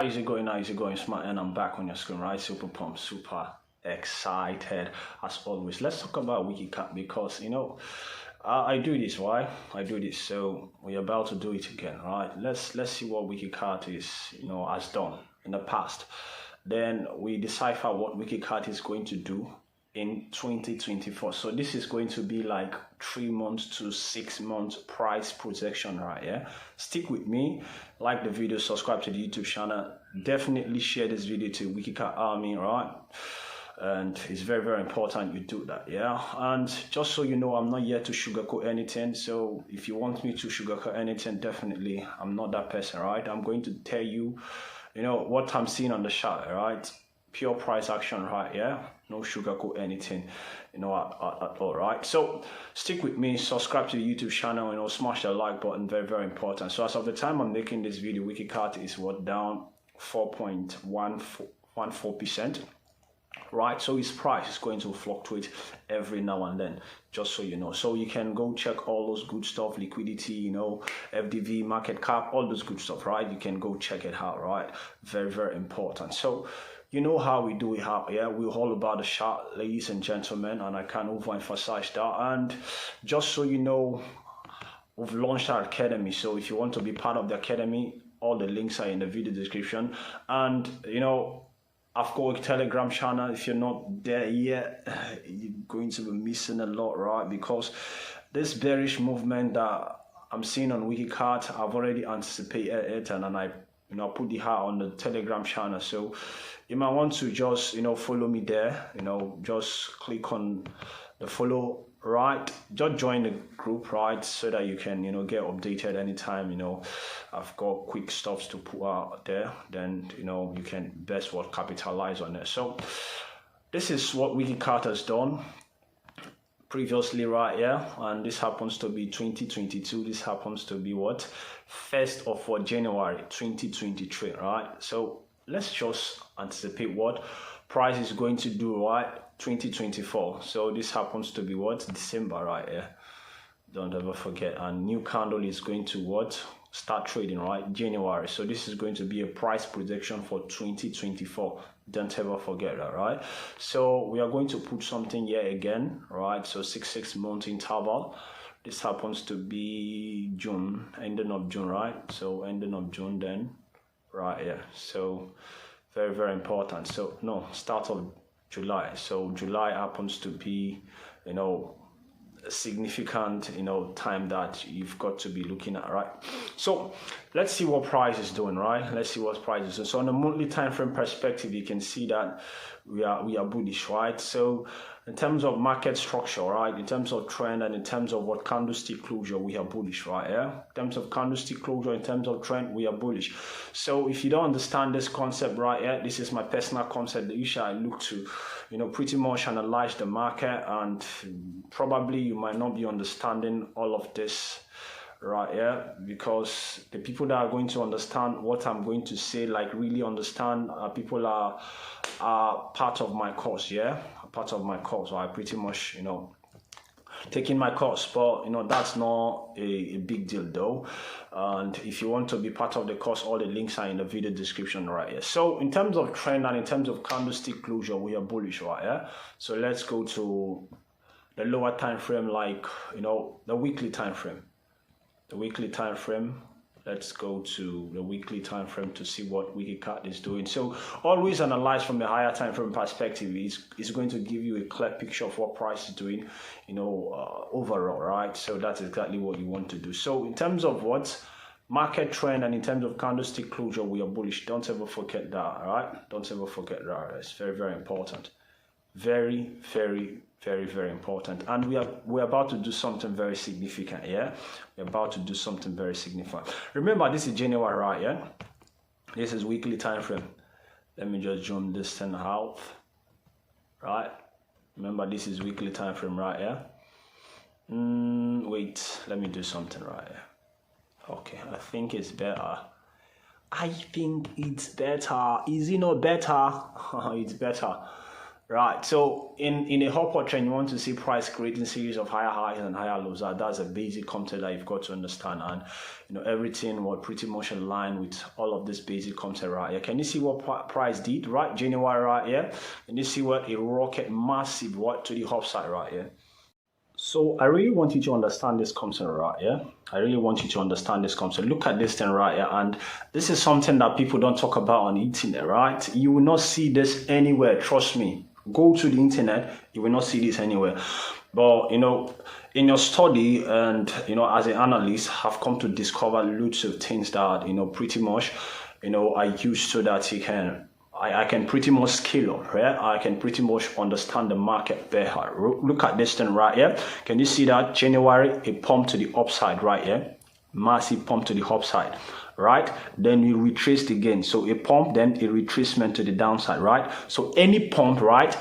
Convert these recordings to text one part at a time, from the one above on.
How's it going? How's it going, smart? And I'm back on your screen, right? Super pumped, super excited as always. Let's talk about Wiki Cat because I do this, right? I do this, so we're about to do it again, right? Let's see what Wiki Cat is, has done in the past. Then we decipher what Wiki Cat is going to do in 2024. So this is going to be like 3 months to 6 months price projection, right? Yeah, stick with me, like the video, subscribe to the YouTube channel, definitely share this video to Wiki Cat Army, right? And it's very, very important you do that. Yeah, and just so you know, I'm not here to sugarcoat anything. So if you want me to sugarcoat anything, definitely I'm not that person, right? I'm going to tell you, what I'm seeing on the chart, right? Pure price action, right? Yeah, no sugarcoat anything, at all, right? So stick with me, subscribe to the YouTube channel, smash the like button, very, very important. So as of the time I'm making this video, Wiki Cat is down 4.14%, right? So its price is going to fluctuate every now and then, just so you know. So you can go check all those good stuff, liquidity, FDV, market cap, all those good stuff, right? You can go check it out, right? Very, very important. So you know how we do it here, yeah? We're all about the chart, ladies and gentlemen, and I can't overemphasize that. And just so you know, we've launched our academy. So if you want to be part of the academy, all the links are in the video description. And I've got a Telegram channel. If you're not there yet, you're going to be missing a lot, right? Because this bearish movement that I'm seeing on Wiki Cat, I've already anticipated it, and then I put the hat on the Telegram channel. So you might want to just follow me there. Just click on the follow, right? Just join the group, right? So that you can get updated anytime. I've got quick stuff to put out there. Then you can best capitalize on it. So this is what Wiki Cat has done previously, right? Yeah, and this happens to be 2022. This happens to be 1st of January 2023, right? So let's just anticipate what price is going to do, right? 2024. So this happens to be December, right? Yeah, don't ever forget. And new candle is going to start trading, right? January. So this is going to be a price projection for 2024. Don't ever forget that, right? So we are going to put something here again, right? So 6 month interval. This happens to be June, ending of June, right? So ending of June then, right? Yeah. So very, very important. So no, start of July. So July happens to be, a significant time that you've got to be looking at, right? So let's see what price is doing, right? Let's see what price is doing. So on a monthly time frame perspective, you can see that we are bullish, right? So in terms of market structure, right, in terms of trend, and in terms of candlestick closure, we are bullish, right? Yeah, in terms of candlestick closure, in terms of trend, we are bullish. So if you don't understand this concept, right, yeah, this is my personal concept that usually I look to pretty much analyze the market, and probably you might not be understanding all of this, right? Yeah, because the people that are going to understand what I'm going to say, like really understand, people are part of my course, yeah, part of my course. So I pretty much taking my course, but that's not a big deal though. And if you want to be part of the course, all the links are in the video description, right? Yeah. So in terms of trend and in terms of candlestick closure, we are bullish, right? Yeah. So let's go to the lower time frame, like the weekly time frame. The weekly time frame. Let's go to the weekly time frame to see what Wiki Cat is doing. So always analyze from the higher time frame perspective. It's going to give you a clear picture of what price is doing, overall, right? So that's exactly what you want to do. So in terms of market trend and in terms of candlestick closure, we are bullish. Don't ever forget that, all right? Don't ever forget that. It's very, very important. Very, very, very, very important. And we're about to do something very significant. Yeah, we're about to do something very significant. Remember, this is January, right? Yeah, this is weekly time frame. Let me just zoom this thing out, right? Remember, this is weekly time frame, right? Yeah. Wait, let me do something, right? Yeah. Okay, I think it's better. I think it's better. Is it not better? It's better. Right. So in a upward trend, you want to see price creating series of higher highs and higher lows. That's a basic concept that you've got to understand. And everything will pretty much align with all of this basic concept right here. Can you see what price did? Right, January right here. Can you see what a rocket massive what to the upside right here? So I really want you to understand this concept right here. I really want you to understand this concept. Look at this thing right here. And this is something that people don't talk about on the internet, right? You will not see this anywhere. Trust me. Go to the internet. You will not see this anywhere. But, in your study and, as an analyst, have come to discover loads of things that, pretty much, I use so that you can I can pretty much scale up, right? I can pretty much understand the market better. Look at this thing right here. Can you see that? January, a pump to the upside right here. Massive pump to the upside, right? Then you retrace again. So a pump, then a retracement to the downside, right? So any pump, right?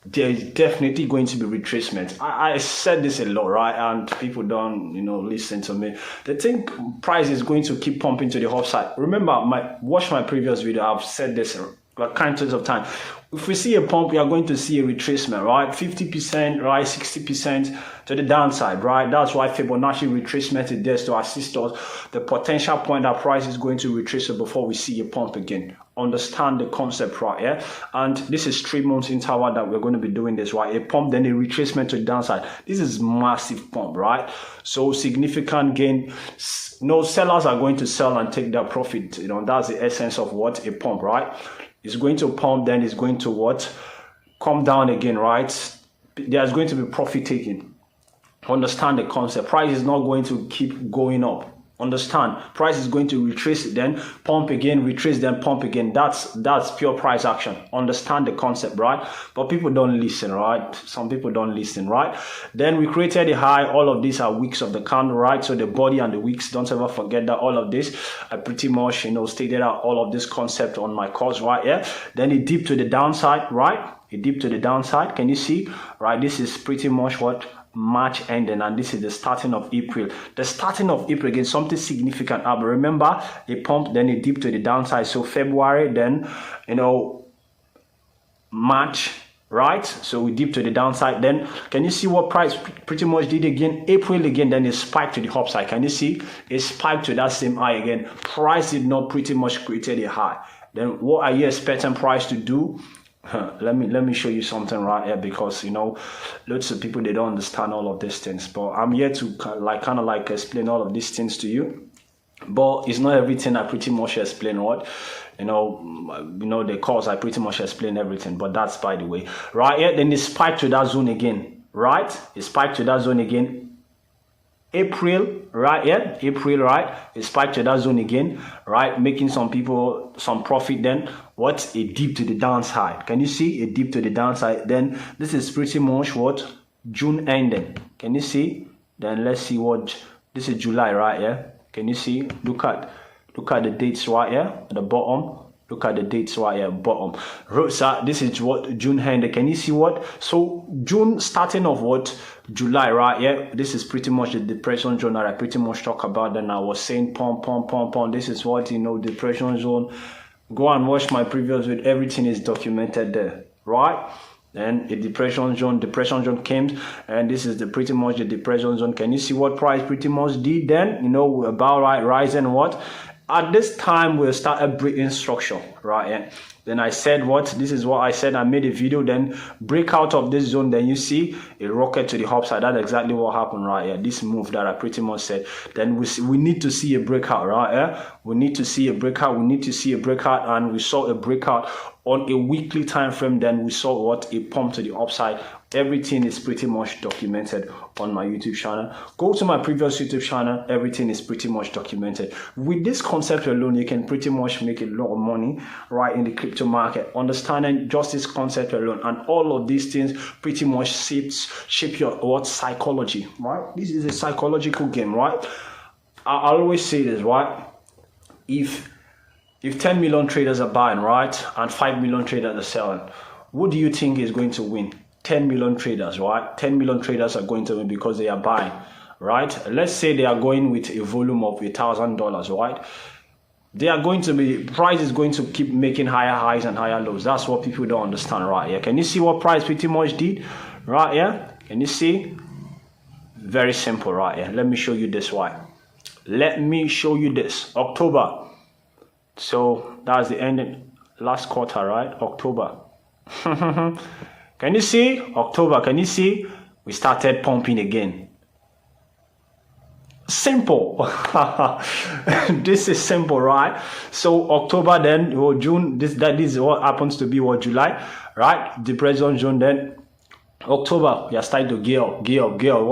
There's definitely going to be retracement. I said this a lot, right? And people don't, listen to me. They think price is going to keep pumping to the upside. Remember, watch my previous video. I've said this like countless of time. If we see a pump, we are going to see a retracement, right? 50%, right? 60% to the downside, right? That's why Fibonacci retracement is there to assist us. The potential point that price is going to retrace before we see a pump again. Understand the concept right here. And this is 3 months interval that we're going to be doing this, right? A pump, then a retracement to the downside. This is massive pump, right? So significant gain. No sellers are going to sell and take their profit. That's the essence of what a pump, right? It's going to pump, then it's going to what? Come down again, right? There's going to be profit taking. Understand the concept. Price is not going to keep going up. Understand, price is going to retrace, then pump again, retrace, then pump again. That's pure price action. Understand the concept, right? But people don't listen, right? Some people don't listen, right? Then we created a high. All of these are wicks of the candle, right? So the body and the wicks, don't ever forget that. All of this, I pretty much stated out all of this concept on my course right here. Then it dipped to the downside, right? It dipped to the downside. Can you see? Right, this is pretty much what March ending, and this is the starting of April. The starting of April again, something significant. But remember, a pump, then a dip to the downside. So February, then March, right? So we dip to the downside. Then can you see what price pretty much did again? April again, then it spiked to the upside. Can you see? It spiked to that same high again. Price did not pretty much created a high. Then what are you expecting price to do? Let me show you something right here, because lots of people, they don't understand all of these things, but I'm here to kind of explain all of these things to you. But it's not everything I pretty much explain. What the course, I pretty much explain everything, but that's by the way. Right here, then it spiked to that zone again, right? It spiked to that zone again. April, right? Yeah, April, right? It spiked to that zone again, right? Making some people some profit. Then what? A dip to the downside. Can you see a dip to the downside? Then this is pretty much what? June ending. Can you see? Then let's see what this is. July, right? Yeah. Can you see? Look at the dates right here at the bottom. Look at the dates right here, bottom. So this is what June ended. Can you see what? So June starting of what? July, right here. This is pretty much the depression zone that I pretty much talk about. Then I was saying pump. This is what depression zone. Go and watch my previous video. Everything is documented there, right? Then a depression zone came, and this is pretty much the depression zone. Can you see what price pretty much did then? About right rising what? At this time, we'll start a breaking structure, right? Yeah. Then I said what? This is what I said. I made a video. Then break out of this zone. Then you see a rocket to the upside. That's exactly what happened, right? Yeah. This move that I pretty much said. Then we need to see a breakout, right? Yeah. We need to see a breakout. And we saw a breakout on a weekly time frame. Then we saw what? A pump to the upside. Everything is pretty much documented on my YouTube channel. Go to my previous YouTube channel. Everything is pretty much documented. With this concept alone, you can pretty much make a lot of money right in the crypto market. Understanding just this concept alone, and all of these things pretty much shape your psychology, right? This is a psychological game, right? I always say this, right? If 10 million traders are buying, right, and 5 million traders are selling, who do you think is going to win? 10 million traders, right? 10 million traders are going to win because they are buying, right? Let's say they are going with a volume of $1,000, right? they are going to be, price is going to keep making higher highs and higher lows. That's what people don't understand right here. Can you see what price pretty much did right here? Can you see? Very simple right here. Let me show you this. Why? Let me show you this. October. So that's the ending last quarter, right? October. Can you see? October. Can you see? We started pumping again. Simple. This is simple, right? So October, then or June, this is what happens to be what July, right? Depression zone, then October, you are starting to gear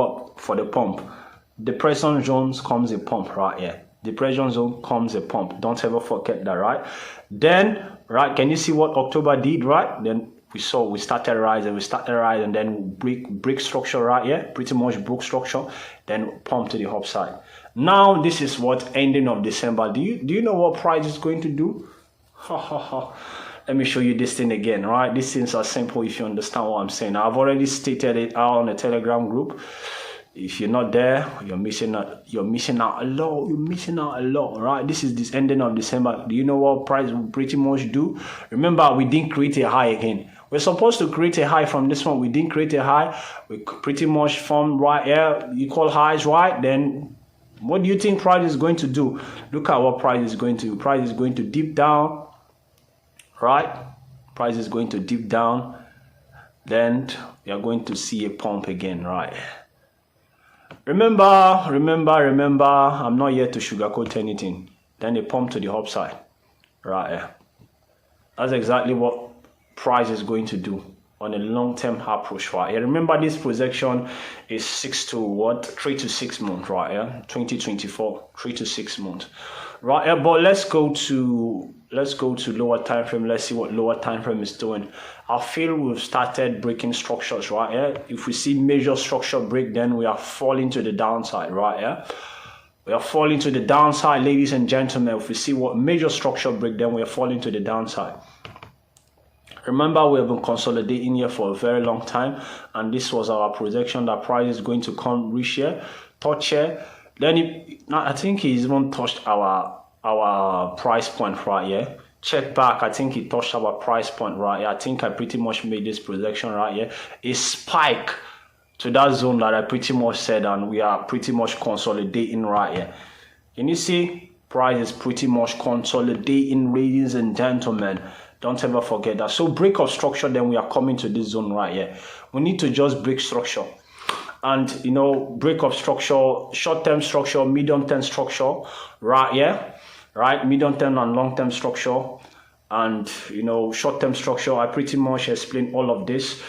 up for the pump. Depression zones comes a pump right here. Depression zone comes a pump. Don't ever forget that, right? Then, right, can you see what October did, right? Then we started rising, then break structure right here, pretty much broke structure, then pump to the upside. Now this is what ending of December. Do you know what price is going to do? Let me show you this thing again, right? These things are simple if you understand what I'm saying. I've already stated it out on the Telegram group. If you're not there, you're missing out a lot, right? This is this ending of December. Do you know what price will pretty much do? Remember, we didn't create a high again. We're supposed to create a high from this one. We didn't create a high. We pretty much formed right here equal highs, right? Then what do you think price is going to do? Look at what price is going to do. Price is going to dip down, right? Price is going to dip down. Then you're going to see a pump again, right? Remember, I'm not here to sugarcoat anything. Then a pump to the upside, right? That's exactly what price is going to do on a long-term approach, right? Remember, this projection is 3 to 6 months, right? 2024, 3 to 6 months, right? But let's go to lower time frame. Let's see what lower time frame is doing. I feel we've started breaking structures, right? If we see major structure break, then we are falling to the downside, right? We are falling to the downside, ladies and gentlemen. If we see what major structure break, then we are falling to the downside. Remember, we have been consolidating here for a very long time, and this was our projection that price is going to come reach here, touch here. Then I think he's even touched our price point right here. Check back, I think he touched our price point right here. I think I pretty much made this projection right here. A spike to that zone that I pretty much said, and we are pretty much consolidating right here. Can you see? Price is pretty much consolidating, ladies and gentlemen. Don't ever forget that. So break of structure, then we are coming to this zone right here. We need to just break structure. And, break of structure, short-term structure, medium-term structure, right here. Right, medium-term and long-term structure, and short-term structure. I pretty much explain all of this.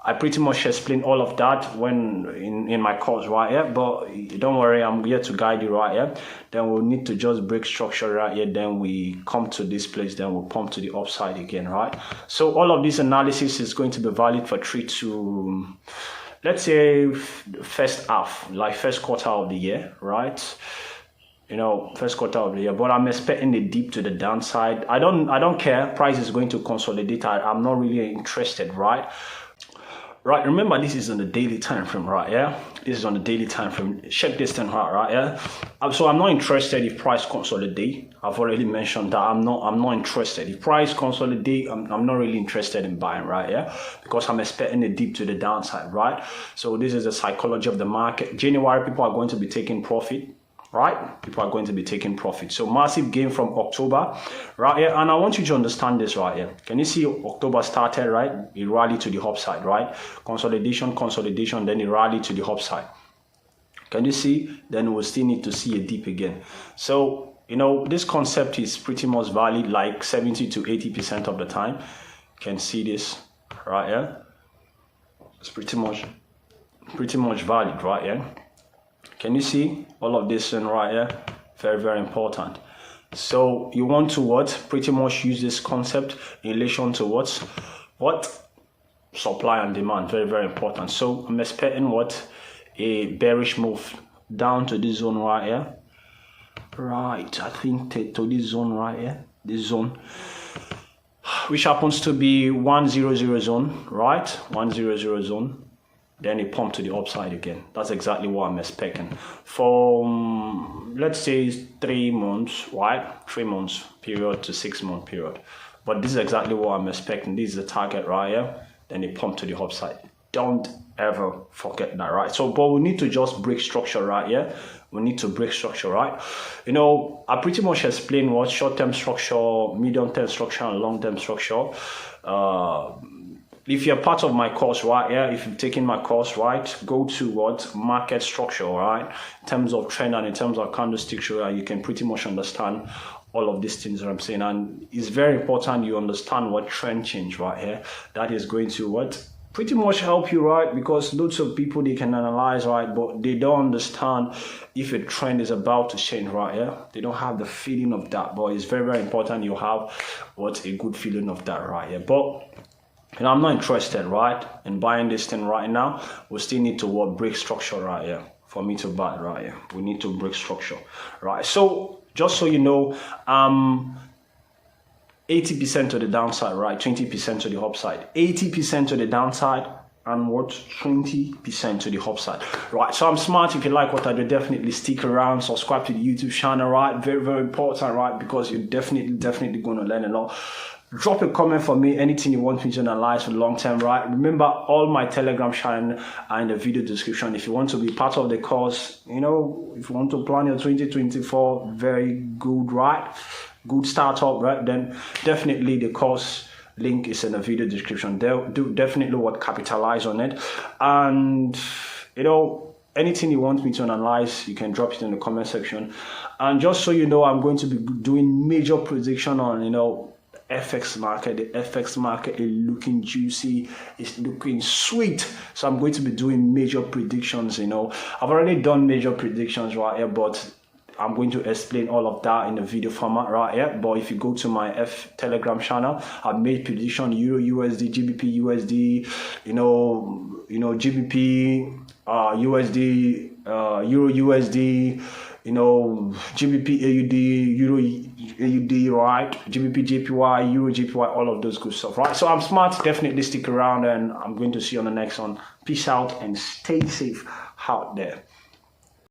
I pretty much explain all of that when in my course right here. But don't worry, I'm here to guide you right here. Then we'll need to just break structure right here. Then we come to this place. Then we'll pump to the upside again, right? So all of this analysis is going to be valid for 3 to, let's say, first half, like first quarter of the year, right? First quarter of the year, but I'm expecting a dip to the downside. I don't care. Price is going to consolidate. I'm not really interested, right? Right, remember this is on the daily time frame, right? Yeah, this is on the daily time frame. Check this thing out, right? Yeah. So I'm not interested if price consolidate. I've already mentioned that I'm not interested. If price consolidate, I'm not really interested in buying, right? Yeah, because I'm expecting a dip to the downside, right? So this is the psychology of the market. January, people are going to be taking profit. Right, people are going to be taking profit. So massive gain from October, right here. And I want you to understand this right here. Can you see October started, right? It rallied to the upside, right? Consolidation, then it rallied to the upside. Can you see? Then we'll still need to see a dip again. So, this concept is pretty much valid like 70 to 80% of the time. You can see this right here. It's pretty much valid right here. Can you see all of this in right here? Very, very important. So you want to pretty much use this concept in relation to what? Supply and demand. Very, very important. So I'm expecting a bearish move down to this zone right here. Right, I think to this zone right here. This zone, which happens to be 100 zone, right? 100 zone. then it pumped to the upside again. That's exactly what I'm expecting. For, let's say 3 months, right? 3 months period to 6 month period. But this is exactly what I'm expecting. This is the target right here. Then it pumped to the upside. Don't ever forget that, right? So, but we need to just break structure right here. We need to break structure, right? You know, I pretty much explained what short-term structure, medium-term structure, and long-term structure. If you're part of my course, right, yeah, if you've taken my course, right, go to what market structure, right, in terms of trend and in terms of candlestick structure, you can pretty much understand all of these things that I'm saying. And it's very important you understand what trend change right here. That is going to what pretty much help you, right? Because lots of people, they can analyze, right, but they don't understand if a trend is about to change, right? Yeah, they don't have the feeling of that. But it's very, very important you have what a good feeling of that, right? Yeah, but and I'm not interested, right, in buying this thing right now. We still need to break structure right here for me to buy right here. We need to break structure, right? So just so you know, 80% to the downside, right? 20% to the upside. 80% to the downside and what? 20% to the upside, right? So I'm smart. If you like what I do, definitely stick around, subscribe to the YouTube channel, right? Very, very important, right? Because you're definitely going to learn a lot. Drop a comment for me, anything you want me to analyze for the long term, right? Remember, all my Telegram channel are in the video description. If you want to be part of the course, you know, if you want to plan your 2024, very good, right? Good startup, right? Then definitely the course link is in the video description. They'll do definitely what capitalize on it. And, you know, anything you want me to analyze, you can drop it in the comment section. And just so you know, I'm going to be doing major prediction on, you know, FX market. The FX market is looking juicy, it's looking sweet. So I'm going to be doing major predictions. You know, I've already done major predictions right here, but I'm going to explain all of that in the video format right here. But if you go to my Telegram channel, I've made prediction Euro USD, GBP USD, you know GBP USD, Euro USD, you know, GBP AUD, Euro AUD, right? GBP JPY, Euro JPY, all of those good stuff, right? So I'm smart. Definitely stick around, and I'm going to see you on the next one. Peace out and stay safe out there.